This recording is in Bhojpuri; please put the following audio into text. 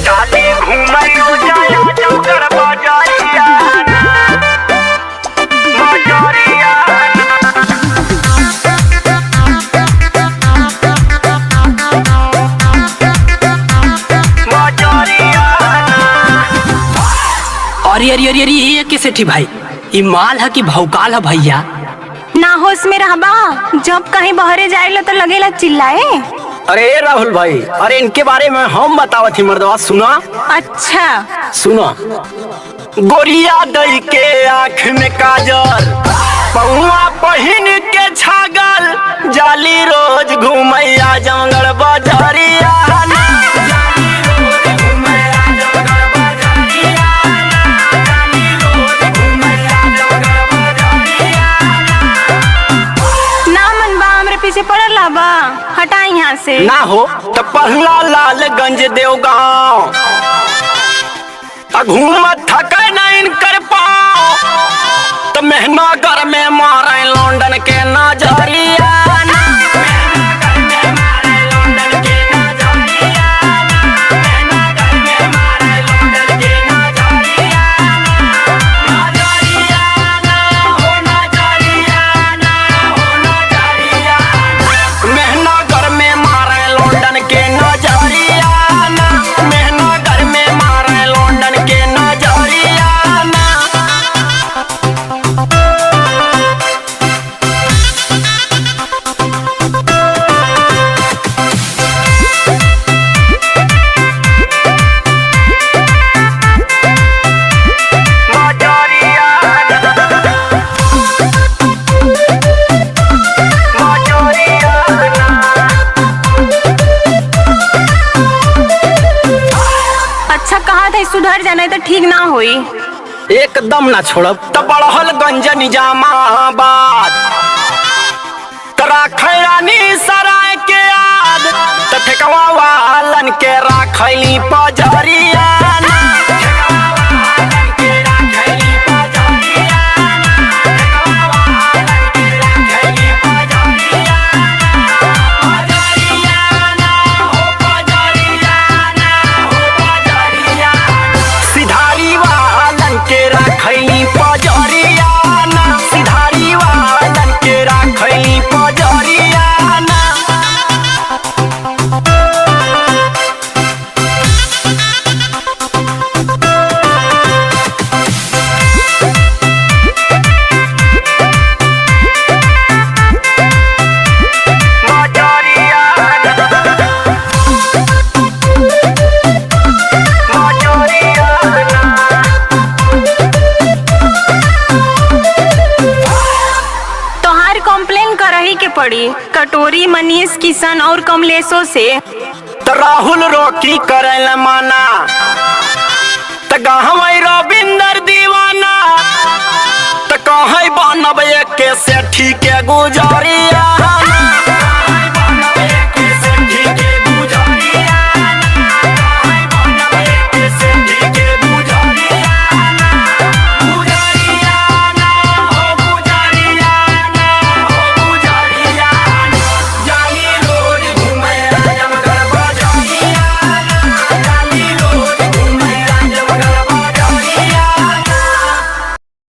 जाली घूमयो जाला चौकर बजरिया बजरिया अरे अरे अरे अरे ये कैसे थी भाई? ये माल है कि भौकाल है भैया? ना होश में रहबा, जब कहीं बहरे जाएला तो लगेला चिल्लाए। अरे राहुल भाई, अरे इनके बारे में हम बतावत ही मर्दवा, सुना। अच्छा सुना। गोरिया दई के आँख में काजल, पहुआ पहिन के छागल, जाली रोज घूमैया जंगल बजरिया पीछे पड़ला बा, हटा यहाँ से। ना हो तो पहला लालगंज देवगांव घूमत थके न इनकर पाँव, तो मेहनगर में मारे लंदन के नजरिया सुधर जाने तो ठीक ना होई। एकदम ना छोड़ब। तो बड़हलगंज निजामाबाद, तरा खैरानी सराय के याद, तो ठेकवा वालन के राखैली पजरिया पड़ी कटोरी, मनीष, किशन और कमलेशों से। तो राहुल रोकी करे माना, तो गहवई रविंदर दीवाना, तो कहीं बनब एक के सेठी के गुजरिया।